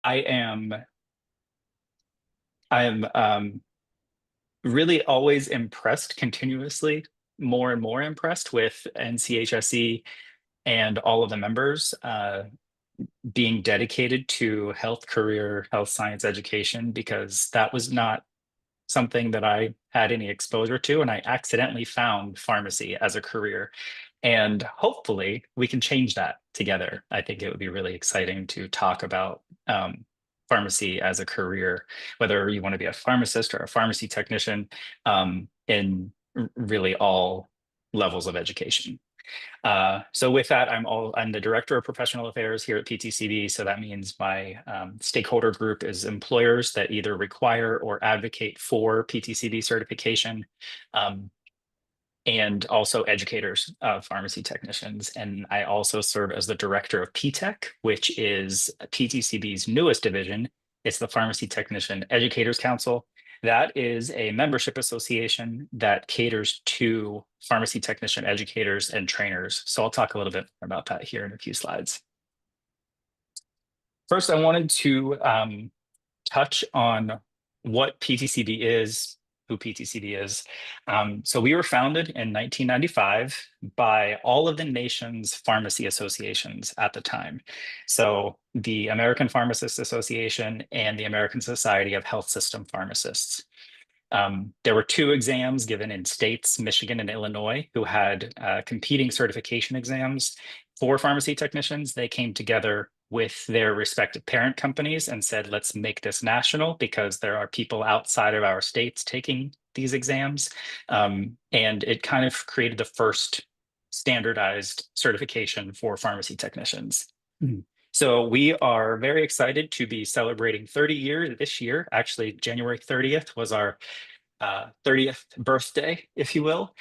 I am I am really always impressed, continuously more and more impressed with NCHSE and all of the members being dedicated to health career, health science education, because that was not something that I had any exposure to, and I accidentally found pharmacy as a career. And hopefully we can change that together. I think it would be really exciting to talk about pharmacy as a career, whether you want to be a pharmacist or a pharmacy technician, in really all levels of education. So with that, I'm the director of professional affairs here at PTCB. So that means my stakeholder group is employers that either require or advocate for PTCB certification, um, and also educators of pharmacy technicians. And I also serve as the director of PTEC, which is PTCB's newest division. It's the Pharmacy Technician Educators Council. That is a membership association that caters to pharmacy technician educators and trainers. So I'll talk a little bit more about that here in a few slides. First, I wanted to touch on what PTCB is, who PTCB is. So we were founded in 1995 by all of the nation's pharmacy associations at the time. So the American Pharmacists Association and the American Society of Health System Pharmacists. There were two exams given in states, Michigan and Illinois, who had competing certification exams for pharmacy technicians. They came together with their respective parent companies and said, let's make this national because there are people outside of our states taking these exams. And it kind of created the first standardized certification for pharmacy technicians. So we are very excited to be celebrating 30 years this year. Actually, January 30th was our 30th birthday, if you will.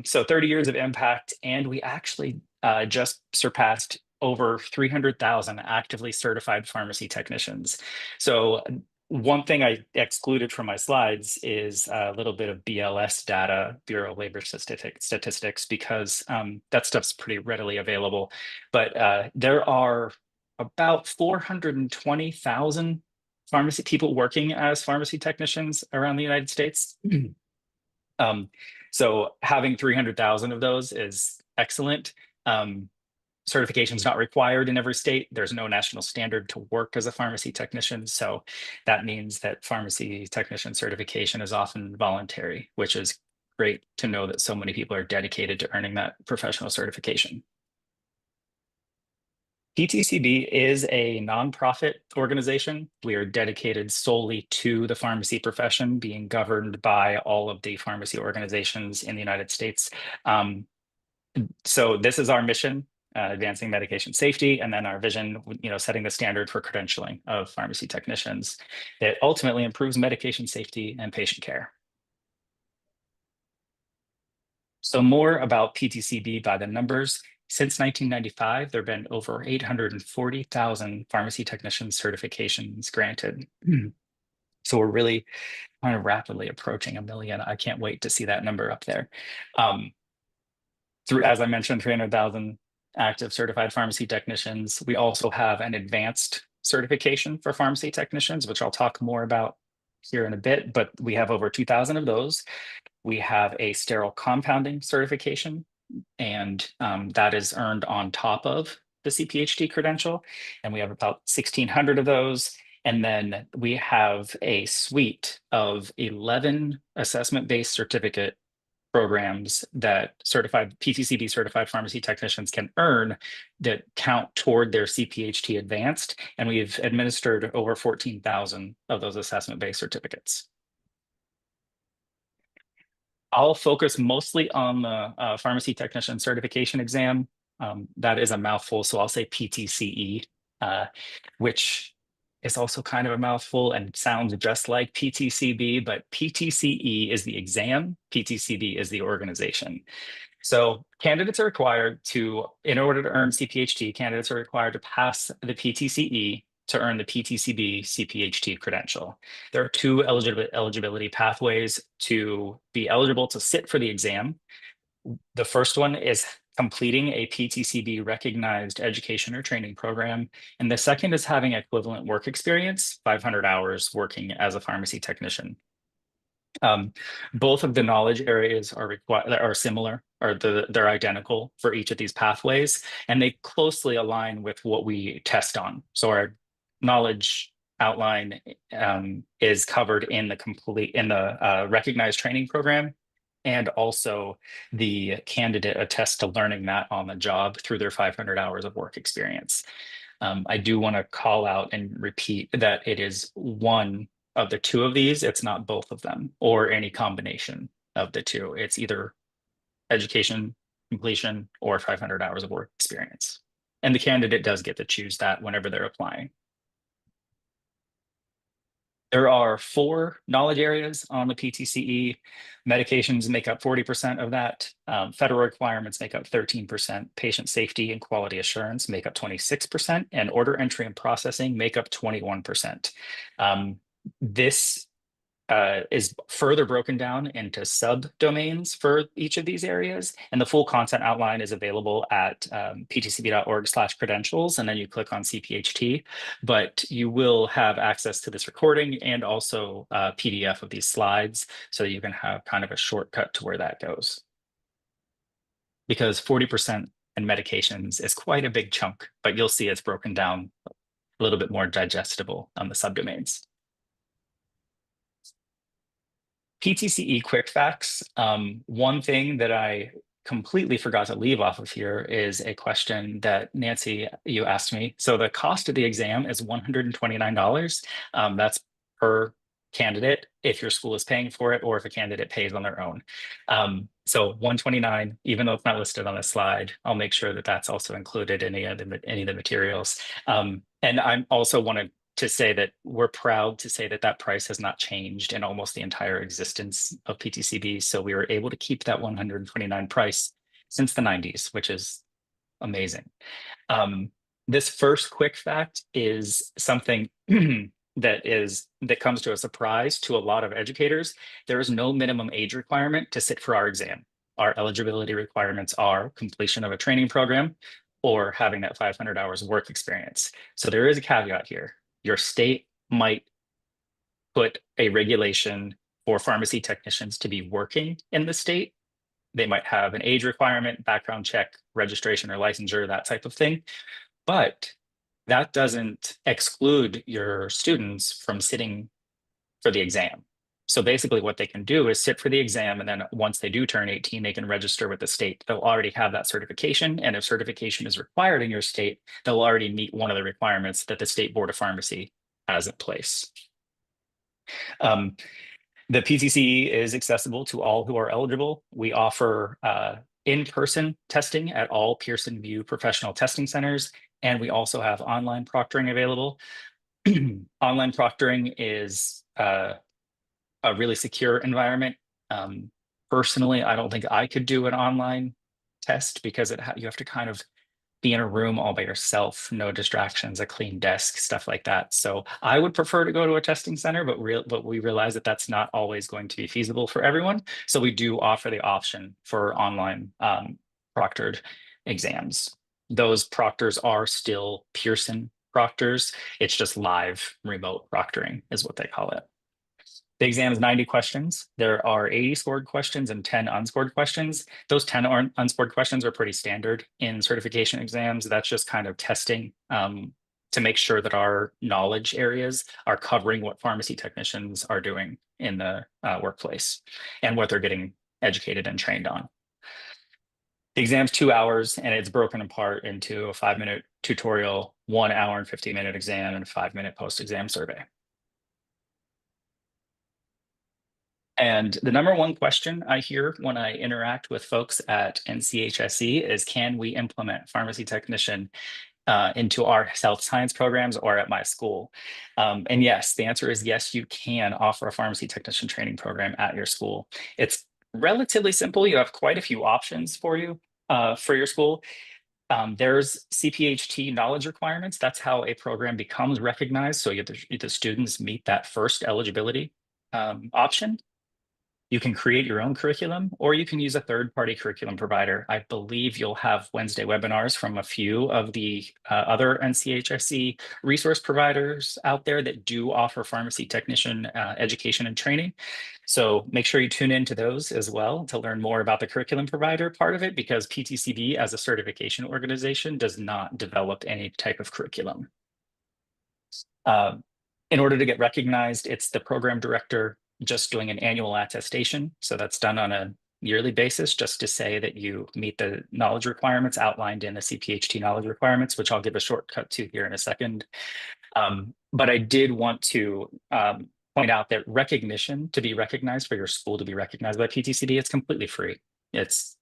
So 30 years of impact, and we actually just surpassed over 300,000 actively certified pharmacy technicians. So one thing I excluded from my slides is a little bit of BLS data, Bureau of Labor Statistics, because that stuff's pretty readily available. But there are about 420,000 pharmacy people working as pharmacy technicians around the United States. um, so having 300,000 of those is excellent. Certification is not required in every state. There's no national standard to work as a pharmacy technician. So that means that pharmacy technician certification is often voluntary, which is great to know that so many people are dedicated to earning that professional certification. PTCB is a nonprofit organization. We are dedicated solely to the pharmacy profession, being governed by all of the pharmacy organizations in the United States. So this is our mission, advancing medication safety, and then our vision, setting the standard for credentialing of pharmacy technicians that ultimately improves medication safety and patient care. So more about PTCB by the numbers. Since 1995, there have been over 840,000 pharmacy technician certifications granted. So we're really kind of rapidly approaching 1 million. I can't wait to see that number up there. As I mentioned, 300,000 active certified pharmacy technicians. We also have an advanced certification for pharmacy technicians, which I'll talk more about here in a bit, but we have over 2,000 of those. We have a sterile compounding certification, and that is earned on top of the CPHT credential. And we have about 1,600 of those. And then we have a suite of 11 assessment-based certificate programs that PTCB certified pharmacy technicians can earn that count toward their CPHT advanced. And we've administered over 14,000 of those assessment-based certificates. I'll focus mostly on the pharmacy technician certification exam. That is a mouthful, so I'll say PTCE, which is also kind of a mouthful and sounds just like PTCB, but PTCE is the exam, PTCB is the organization. So candidates are required to, in order to earn CPHT, candidates are required to pass the PTCE to earn the PTCB CPHT credential. There are two eligibility pathways to be eligible to sit for the exam. The first one is completing a PTCB recognized education or training program. And the second is having equivalent work experience, 500 hours working as a pharmacy technician. Both of the knowledge areas are similar, or they're identical for each of these pathways, and they closely align with what we test on. So our knowledge outline is covered in the recognized training program, and also the candidate attests to learning that on the job through their 500 hours of work experience. I do want to call out and repeat that it is one of the two of these. It's not both of them or any combination of the two. It's either education completion or 500 hours of work experience. And the candidate does get to choose that whenever they're applying. There are 4 knowledge areas on the PTCE. Medications make up 40% of that. Federal requirements make up 13%. Patient safety and quality assurance make up 26%. And order entry and processing make up 21%. This is further broken down into subdomains for each of these areas. And the full content outline is available at ptcb.org/credentials. And then you click on CPHT, but you will have access to this recording and also a PDF of these slides, so you can have kind of a shortcut to where that goes. Because 40% in medications is quite a big chunk, but you'll see it's broken down a little bit more digestible on the subdomains. PTCE quick facts. One thing that I completely forgot to leave off of here is a question that Nancy, you asked me. So the cost of the exam is $129. That's per candidate if your school is paying for it or if a candidate pays on their own. So $129, even though it's not listed on the slide, I'll make sure that that's also included in any of the materials. And I also wanted to say that we're proud to say that that price has not changed in almost the entire existence of PTCB. So we were able to keep that $129 price since the 90s, which is amazing. This first quick fact is something that comes to a surprise to a lot of educators. There is no minimum age requirement to sit for our exam. Our eligibility requirements are completion of a training program or having that 500 hours work experience. So there is a caveat here. Your state might put a regulation for pharmacy technicians to be working in the state. They might have an age requirement, background check, registration or licensure, that type of thing. But that doesn't exclude your students from sitting for the exam. So basically what they can do is sit for the exam, and then once they do turn 18, they can register with the state. They'll already have that certification, and if certification is required in your state, they'll already meet one of the requirements that the State Board of Pharmacy has in place. The PTCE is accessible to all who are eligible. We offer in-person testing at all Pearson VUE professional testing centers, and we also have online proctoring available. Online proctoring is a really secure environment. Personally, I don't think I could do an online test because you have to kind of be in a room all by yourself, no distractions, a clean desk, stuff like that. So I would prefer to go to a testing center, but we realize that that's not always going to be feasible for everyone. So we do offer the option for online proctored exams. Those proctors are still Pearson proctors. It's just live remote proctoring is what they call it. The exam is 90 questions. There are 80 scored questions and 10 unscored questions. Those 10 unscored questions are pretty standard in certification exams. That's just kind of testing to make sure that our knowledge areas are covering what pharmacy technicians are doing in the workplace and what they're getting educated and trained on. The exam's 2 hours, and it's broken apart into a 5-minute tutorial, 1 hour and 50-minute exam, and a 5-minute post-exam survey. And the number one question I hear when I interact with folks at NCHSE is, can we implement pharmacy technician into our health science programs or at my school? And yes, the answer is yes, you can offer a pharmacy technician training program at your school. It's relatively simple. You have quite a few options for your school. There's CPHT knowledge requirements. That's how a program becomes recognized. So the students meet that first eligibility option. You can create your own curriculum, or you can use a third-party curriculum provider. I believe you'll have Wednesday webinars from a few of the other NCHSE resource providers out there that do offer pharmacy technician education and training. So make sure you tune into those as well to learn more about the curriculum provider part of it, because PTCB as a certification organization does not develop any type of curriculum. In order to get recognized, it's the program director just doing an annual attestation. So that's done on a yearly basis just to say that you meet the knowledge requirements outlined in the CPHT knowledge requirements, which I'll give a shortcut to here in a second. But I did want to point out that recognition, to be recognized for your school to be recognized by PTCB, it's completely free. It's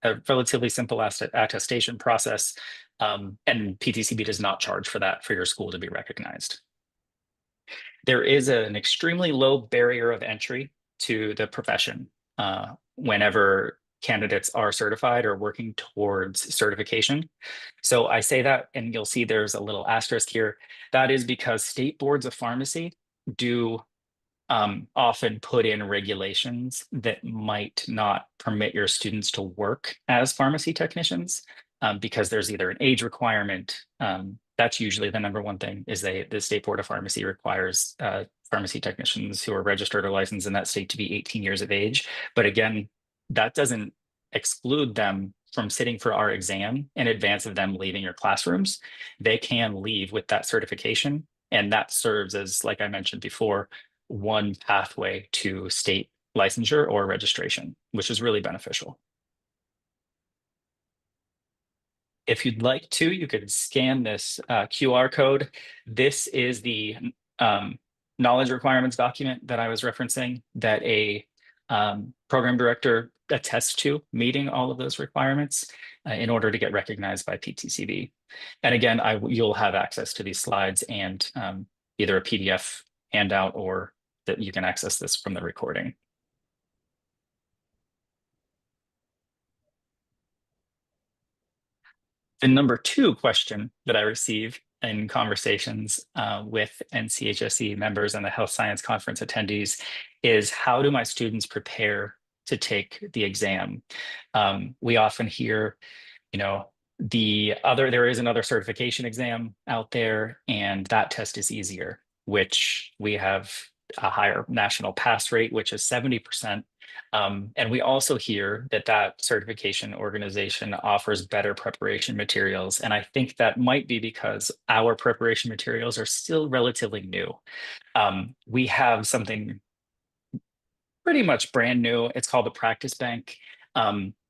a relatively simple attestation process, and PTCB does not charge for that for your school to be recognized. There is an extremely low barrier of entry to the profession whenever candidates are certified or working towards certification. So I say that, and you'll see there's a little asterisk here. That is because state boards of pharmacy do often put in regulations that might not permit your students to work as pharmacy technicians because there's either an age requirement. That's usually the number one thing, is the State Board of Pharmacy requires pharmacy technicians who are registered or licensed in that state to be 18 years of age. But again, that doesn't exclude them from sitting for our exam in advance of them leaving your classrooms. They can leave with that certification, and that serves as, like I mentioned before, one pathway to state licensure or registration, which is really beneficial. If you'd like to, you could scan this QR code. This is the knowledge requirements document that I was referencing, that a program director attests to meeting all of those requirements in order to get recognized by PTCB. And again, you'll have access to these slides and either a PDF handout, or that you can access this from the recording. The number two question that I receive in conversations with NCHSE members and the Health Science Conference attendees is, how do my students prepare to take the exam? We often hear, there is another certification exam out there, and that test is easier, which we have a higher national pass rate, which is 70%. And we also hear that certification organization offers better preparation materials. And I think that might be because our preparation materials are still relatively new. We have something pretty much brand new. It's called the Practice Bank.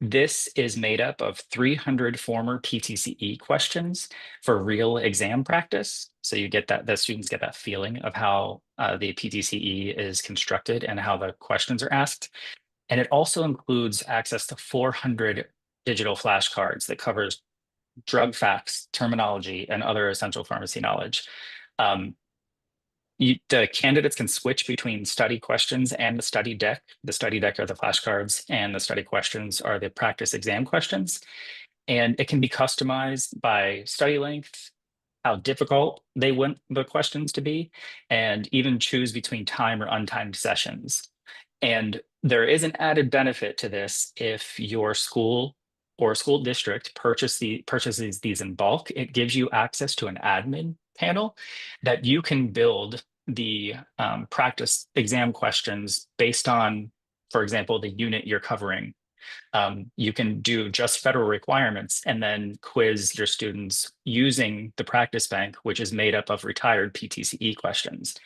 This is made up of 300 former PTCE questions for real exam practice. So you get that, the students get that feeling of how the PTCE is constructed and how the questions are asked. And it also includes access to 400 digital flashcards that covers drug facts, terminology, and other essential pharmacy knowledge. The candidates can switch between study questions and the study deck. The study deck are the flashcards, and the study questions are the practice exam questions. And it can be customized by study length, how difficult they want the questions to be, and even choose between time or untimed sessions. And there is an added benefit to this. If your school or school district purchases these in bulk, it gives you access to an admin panel that you can build the practice exam questions based on, for example, the unit you're covering. You can do just federal requirements and then quiz your students using the practice bank, which is made up of retired PTCE questions.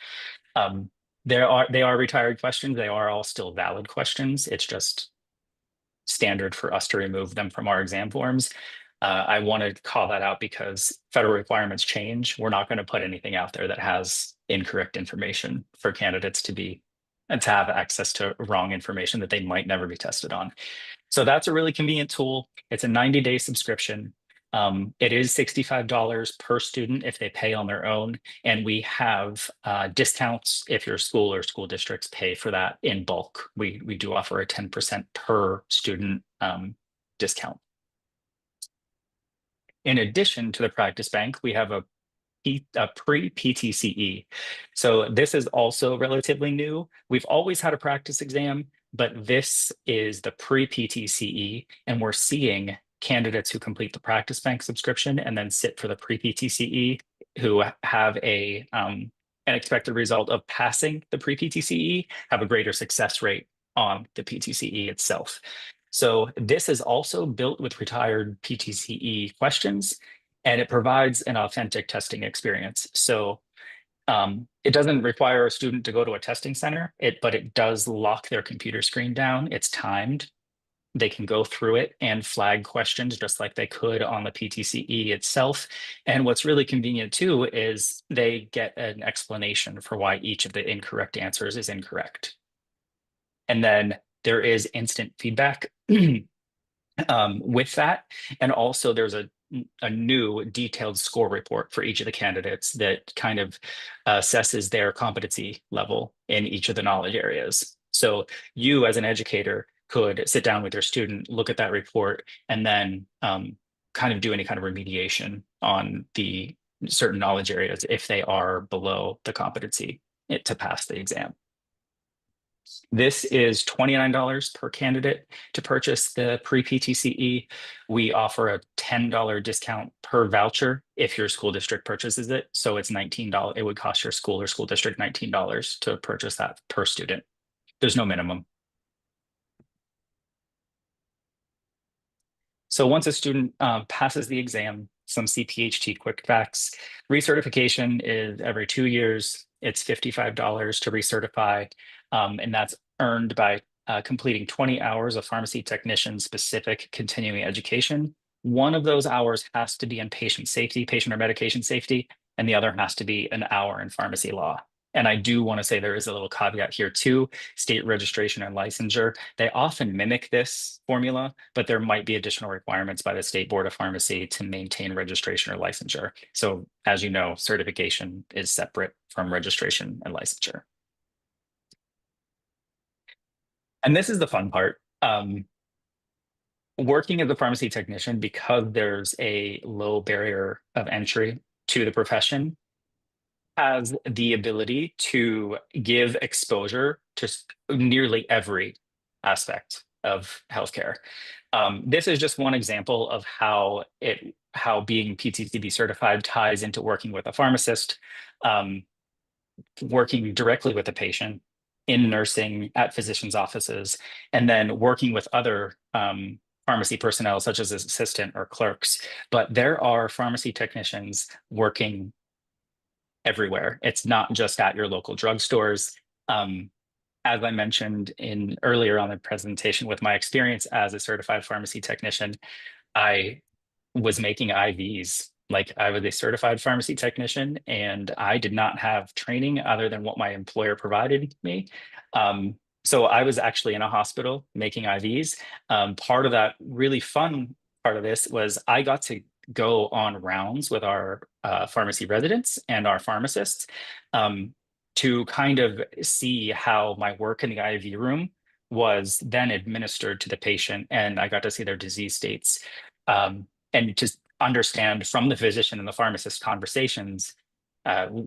They are retired questions. They are all still valid questions. It's just standard for us to remove them from our exam forms. I want to call that out because federal requirements change. We're not going to put anything out there that has incorrect information for candidates to have access to wrong information that they might never be tested on. So that's a really convenient tool. It's a 90-day subscription. It is $65 per student if they pay on their own. And we have discounts if your school or school districts pay for that in bulk. We do offer a 10% per student discount. In addition to the practice bank, we have a pre-PTCE. So this is also relatively new. We've always had a practice exam, but this is the pre-PTCE, and we're seeing candidates who complete the practice bank subscription and then sit for the pre-PTCE who have an expected result of passing the pre-PTCE have a greater success rate on the PTCE itself. So this is also built with retired PTCE questions, and it provides an authentic testing experience. So it doesn't require a student to go to a testing center, but it does lock their computer screen down. It's timed. They can go through it and flag questions just like they could on the PTCE itself. And what's really convenient too is they get an explanation for why each of the incorrect answers is incorrect. And then there is instant feedback with that. And also there's a new detailed score report for each of the candidates that kind of assesses their competency level in each of the knowledge areas. So you as an educator could sit down with your student, look at that report, and then kind of do any kind of remediation on the certain knowledge areas if they are below the competency to pass the exam. This is $29 per candidate to purchase the pre-PTCE. We offer a $10 discount per voucher if your school district purchases it. So it's $19. It would cost your school or school district $19 to purchase that per student. There's no minimum. So once a student passes the exam, some CPHT quick facts, recertification is every 2 years. It's $55 to recertify, and that's earned by completing 20 hours of pharmacy technician specific continuing education. One of those hours has to be in patient safety, patient or medication safety, and the other has to be an hour in pharmacy law. And I do want to say there is a little caveat here too, state registration and licensure. They often mimic this formula, but there might be additional requirements by the State Board of Pharmacy to maintain registration or licensure. So as you know, certification is separate from registration and licensure. And this is the fun part. Working as a pharmacy technician, because there's a low barrier of entry to the profession, has the ability to give exposure to nearly every aspect of healthcare. This is just one example of how being PTCB certified ties into working with a pharmacist, working directly with the patient in nursing at physicians' offices, and then working with other pharmacy personnel such as assistant or clerks. But there are pharmacy technicians working everywhere. It's not just at your local drugstores. As I mentioned earlier on the presentation, with my experience as a certified pharmacy technician, I was making IVs. Like, I was a certified pharmacy technician and I did not have training other than what my employer provided me. So I was actually in a hospital making IVs. Part of that really fun part of this was I got to go on rounds with our pharmacy residents and our pharmacists to kind of see how my work in the IV room was then administered to the patient. And I got to see their disease states and just understand from the physician and the pharmacist conversations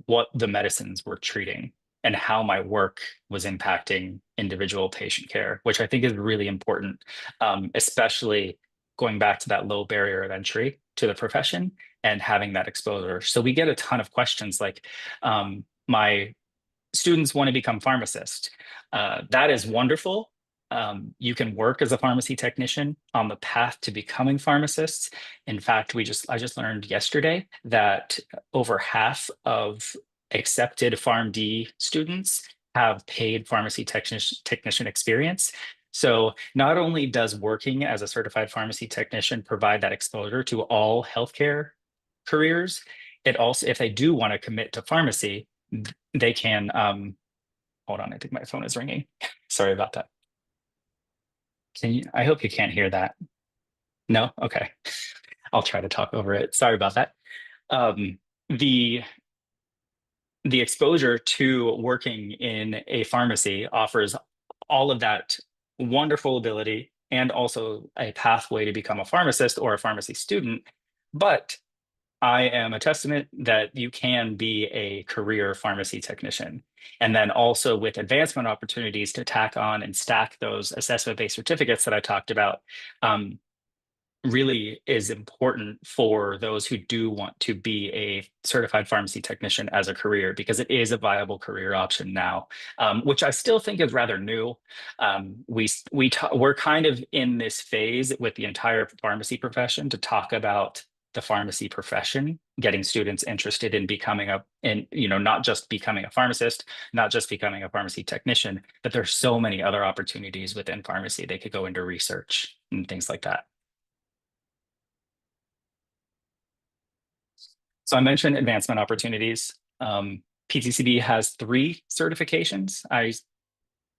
what the medicines were treating and how my work was impacting individual patient care, which I think is really important, especially going back to that low barrier of entry to the profession and having that exposure. So we get a ton of questions like, my students want to become pharmacists. That is wonderful. You can work as a pharmacy technician on the path to becoming pharmacists. In fact, I just learned yesterday that over half of accepted PharmD students have paid pharmacy technician experience. So not only does working as a certified pharmacy technician provide that exposure to all healthcare careers, it also, if they do want to commit to pharmacy, they can, hold on, I think my phone is ringing. Sorry about that. I hope you can't hear that. No? Okay. I'll try to talk over it. Sorry about that. The exposure to working in a pharmacy offers all of that wonderful ability and also a pathway to become a pharmacist or a pharmacy student. But I am a testament that you can be a career pharmacy technician. And then also with advancement opportunities to tack on and stack those assessment-based certificates that I talked about, um, really is important for those who do want to be a certified pharmacy technician as a career, because it is a viable career option now, which I still think is rather new. We're kind of in this phase with the entire pharmacy profession to talk about the pharmacy profession, getting students interested in becoming not just becoming a pharmacist, not just becoming a pharmacy technician, but there's so many other opportunities within pharmacy. They could go into research and things like that. So I mentioned advancement opportunities. PTCB has 3 certifications. I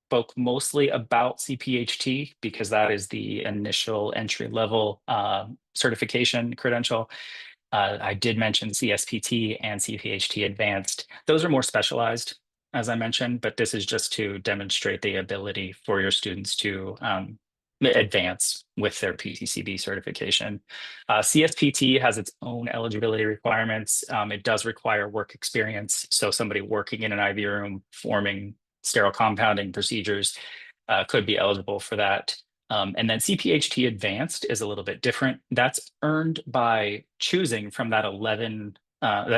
spoke mostly about CPHT because that is the initial entry level certification credential. I did mention CSPT and CPHT Advanced. Those are more specialized, as I mentioned, but this is just to demonstrate the ability for your students to advance with their PTCB certification. CSPT has its own eligibility requirements. It does require work experience. So somebody working in an IV room, forming sterile compounding procedures could be eligible for that. And then CPHT Advanced is a little bit different. That's earned by choosing from that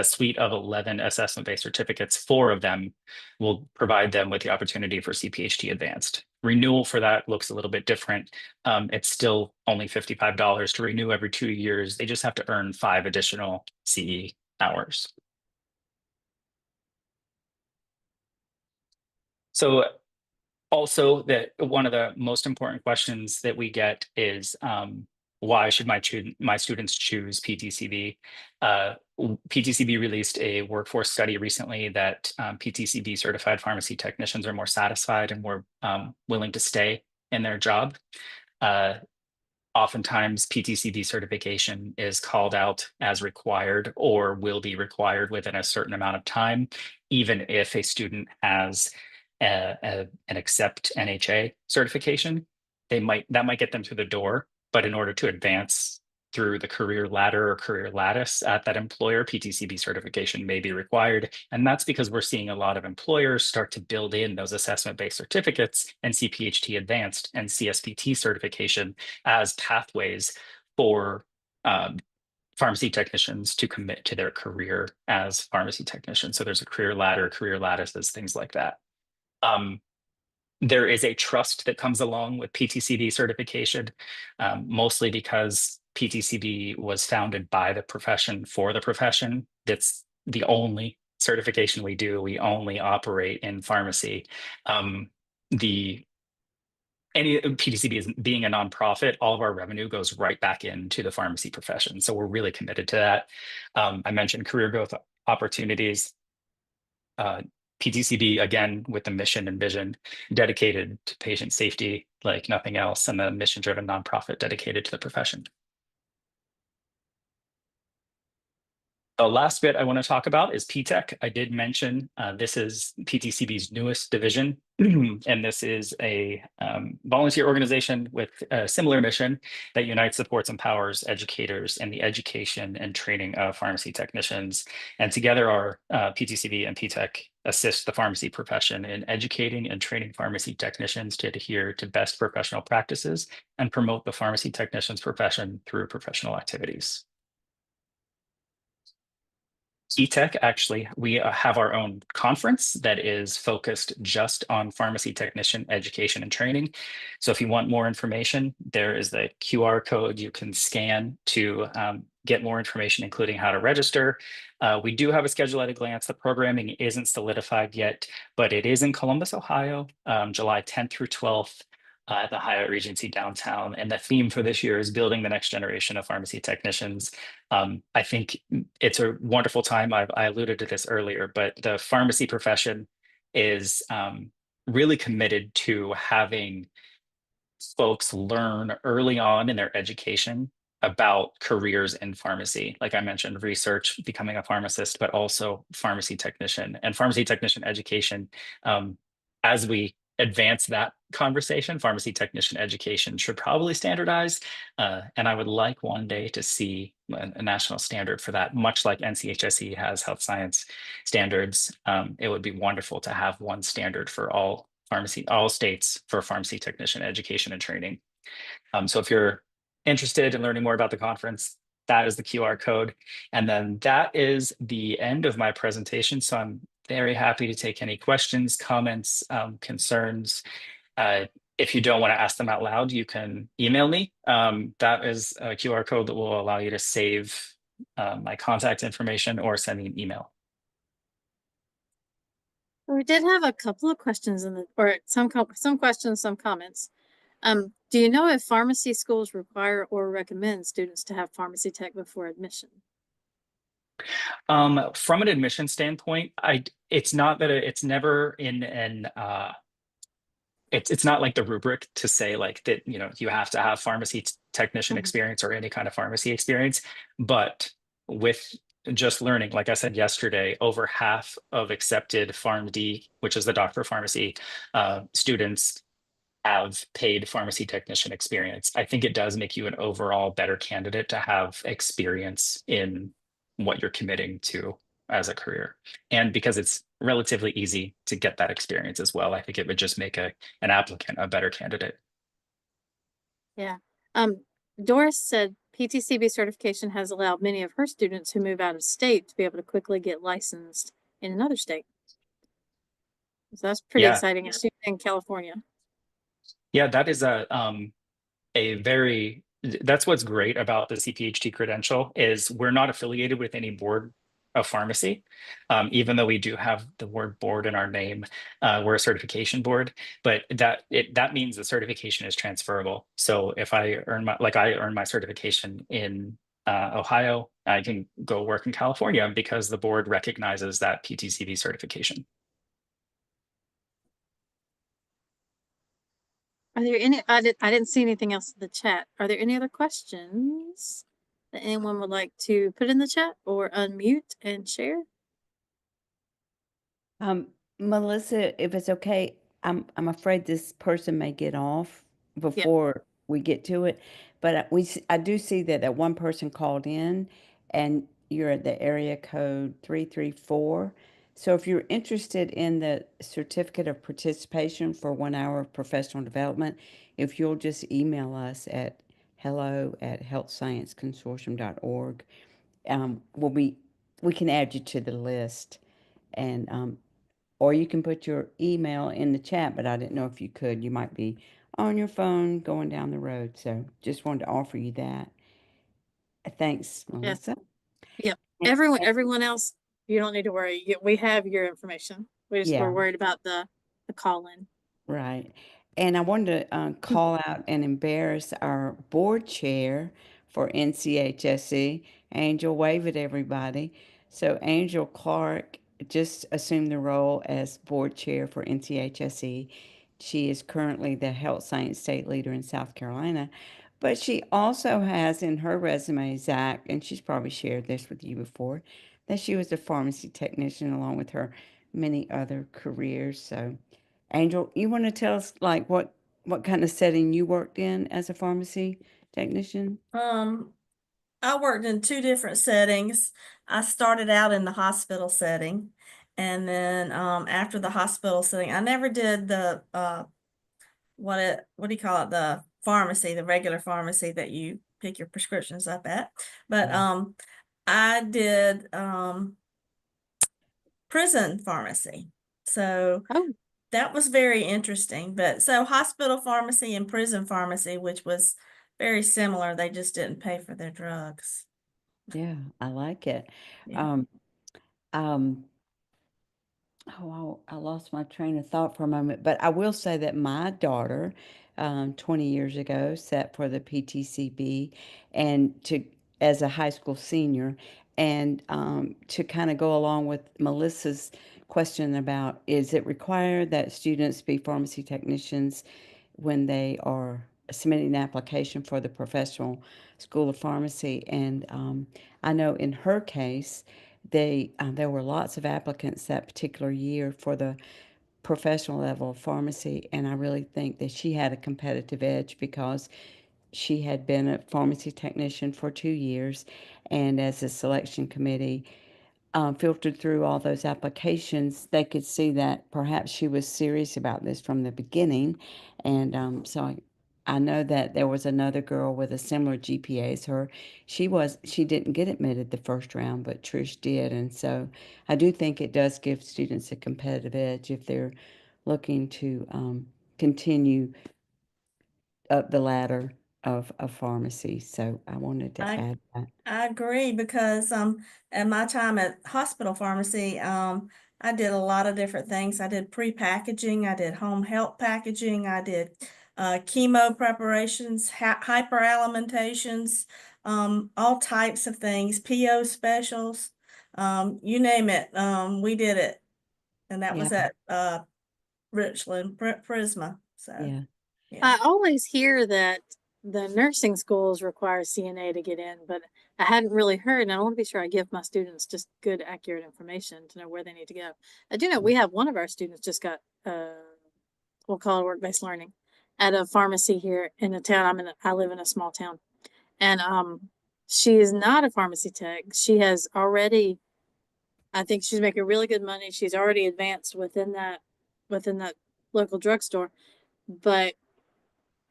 suite of 11 assessment-based certificates. 4 of them will provide them with the opportunity for CPHT Advanced. Renewal for that looks a little bit different. It's still only $55 to renew every 2 years. They just have to earn 5 additional CE hours. So also, that one of the most important questions that we get is why should my students choose PTCB? PTCB released a workforce study recently that PTCB certified pharmacy technicians are more satisfied and more willing to stay in their job. Oftentimes, PTCB certification is called out as required or will be required within a certain amount of time, even if a student has an accept NHA certification. That might get them through the door, but in order to advance through the career ladder or career lattice at that employer, PTCB certification may be required. And that's because we're seeing a lot of employers start to build in those assessment-based certificates and CPHT Advanced and CSPT certification as pathways for pharmacy technicians to commit to their career as pharmacy technicians. So there's a career ladder, career lattices, things like that. There is a trust that comes along with PTCB certification, mostly because PTCB was founded by the profession for the profession. That's the only certification we do. We only operate in pharmacy. Any PTCB is being a nonprofit, all of our revenue goes right back into the pharmacy profession. So we're really committed to that. I mentioned career growth opportunities. PTCB, again, with the mission and vision dedicated to patient safety like nothing else, and the mission-driven nonprofit dedicated to the profession. The last bit I want to talk about is PTEC. I did mention this is PTCB's newest division, and this is a volunteer organization with a similar mission that unites, supports, empowers educators in the education and training of pharmacy technicians. And together our PTCB and PTEC assist the pharmacy profession in educating and training pharmacy technicians to adhere to best professional practices and promote the pharmacy technician's profession through professional activities. PTEC, actually, we have our own conference that is focused just on pharmacy technician education and training. So if you want more information, there is the QR code you can scan to get more information, including how to register. We do have a schedule at a glance. The programming isn't solidified yet, but it is in Columbus, Ohio, July 10th through 12th. At the Hyatt Regency downtown. And the theme for this year is building the next generation of pharmacy technicians. I think it's a wonderful time. I alluded to this earlier, but the pharmacy profession is really committed to having folks learn early on in their education about careers in pharmacy. Like I mentioned, research, becoming a pharmacist, but also pharmacy technician and pharmacy technician education. As we advance that conversation, pharmacy technician education should probably standardize. And I would like one day to see a national standard for that, much like NCHSE has health science standards. It would be wonderful to have one standard for all states for pharmacy technician education and training. So if you're interested in learning more about the conference, that is the QR code. And then that is the end of my presentation. So I'm very happy to take any questions, comments, concerns. Uh, if you don't want to ask them out loud, you can email me. That is a QR code that will allow you to save my contact information or send me an email. We did have a couple of questions or some questions, some comments. Do you know if pharmacy schools require or recommend students to have pharmacy tech before admission? From an admission standpoint, it's not that it's never in an it's not like the rubric to say like that, you have to have pharmacy technician Mhm. experience or any kind of pharmacy experience. But with just learning, like I said yesterday, over half of accepted PharmD, which is the doctor of pharmacy, students have paid pharmacy technician experience. I think it does make you an overall better candidate to have experience in what you're committing to as a career. And because it's relatively easy to get that experience as well, I think it would just make an applicant a better candidate. Yeah. Doris said PTCB certification has allowed many of her students who move out of state to be able to quickly get licensed in another state. So that's pretty Yeah, exciting. She's in California. yeah, that is a very that's what's great about the CPHT credential is we're not affiliated with any board of pharmacy, even though we do have the word board in our name. We're a certification board, but that means the certification is transferable. So if I earn my certification in Ohio, I can go work in California because the board recognizes that PTCB certification. Are there any? I didn't see anything else in the chat. Are there any other questions that anyone would like to put in the chat or unmute and share? Um, Melissa, if it's okay, I'm afraid this person may get off Yeah. before we get to it, but I do see that one person called in, and you're at the area code 334. So if you're interested in the certificate of participation for 1 hour of professional development, if you'll just email us at hello@healthscienceconsortium.org, we can add you to the list. And or you can put your email in the chat, but I didn't know if you could. You might be on your phone going down the road. So just wanted to offer you that. Thanks, Yes. Melissa. Yep. And- and- Everyone else, you don't need to worry. We have your information. We're Yeah, worried about the call in. right. And I wanted to call out and embarrass our board chair for NCHSE, Angel. Wave at everybody. So Angel Clark just assumed the role as board chair for NCHSE. She is currently the health science state leader in South Carolina, but she also has in her resume, Zach, and she's probably shared this with you before, that she was a pharmacy technician along with her many other careers. So Angel, you want to tell us like what kind of setting you worked in as a pharmacy technician? I worked in two different settings. I started out in the hospital setting, and then after the hospital setting, I never did the what do you call it? The pharmacy, the regular pharmacy that you pick your prescriptions up at. But I did prison pharmacy. So Oh, that was very interesting. But so hospital pharmacy and prison pharmacy, which was very similar, they just didn't pay for their drugs. Yeah, I like it. Yeah. Um, um, I lost my train of thought for a moment, but I will say that my daughter, 20 years ago, sat for the PTCB and as a high school senior, and to kind of go along with Melissa's question about is it required that students be pharmacy technicians when they are submitting an application for the professional school of pharmacy? And I know in her case, there were lots of applicants that particular year for the professional level of pharmacy, and I really think that she had a competitive edge because she had been a pharmacy technician for 2 years, And as a selection committee filtered through all those applications, they could see that perhaps she was serious about this from the beginning. And I know that there was another girl with a similar GPA as her. She didn't get admitted the first round, but Trish did. And so I do think it does give students a competitive edge if they're looking to continue up the ladder of pharmacy. So I wanted to I add that. I agree because at my time at hospital pharmacy, I did a lot of different things. I did pre-packaging, I did home health packaging, I did chemo preparations, hyperalimentations, all types of things, PO specials, you name it, we did it. And that was Yeah, at Richland Prisma. So yeah. yeah. I always hear that the nursing schools require CNA to get in, but I hadn't really heard, and I want to be sure I give my students just good, accurate information to know where they need to go. I do know we have one of our students just got, we'll call it work-based learning at a pharmacy here in the town. I live in a small town, and she is not a pharmacy tech. She has already, I think she's making really good money. She's already advanced within that local drugstore, but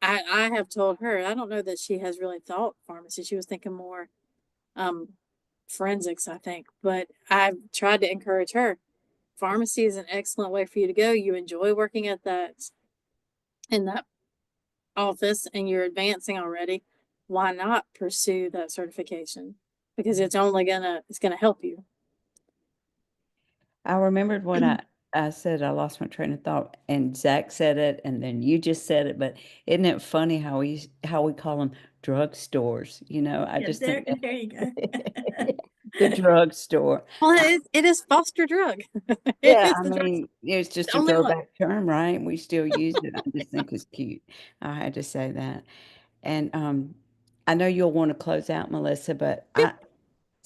I have told her, I don't know that she has really thought pharmacy. She was thinking more forensics, I think. But I've tried to encourage her. Pharmacy is an excellent way for you to go. You enjoy working at in that office and you're advancing already. Why not pursue that certification? Because it's gonna help you. I remembered what I said. I lost my train of thought, and Zach said it, and then you just said it. But isn't it funny how we call them drugstores? You know, I Yeah, just there, think there you go. the drugstore. Well, it is foster drug. It Yeah, is I the drug, mean, it's just the a only one. throwback term, right? We still use it. I just think it's cute. I had to say that. And I know you'll want to close out, Melissa, but Yep.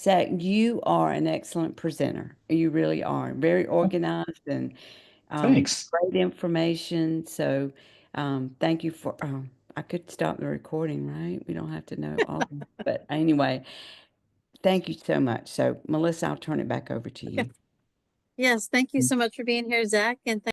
Zach, you are an excellent presenter. You really are. Very organized and Thanks. great information. So thank you for, I could stop the recording, right? We don't have to know all, but anyway, thank you so much. So Melissa, I'll turn it back over to Okay. you. Yes, thank you so much for being here, Zach, and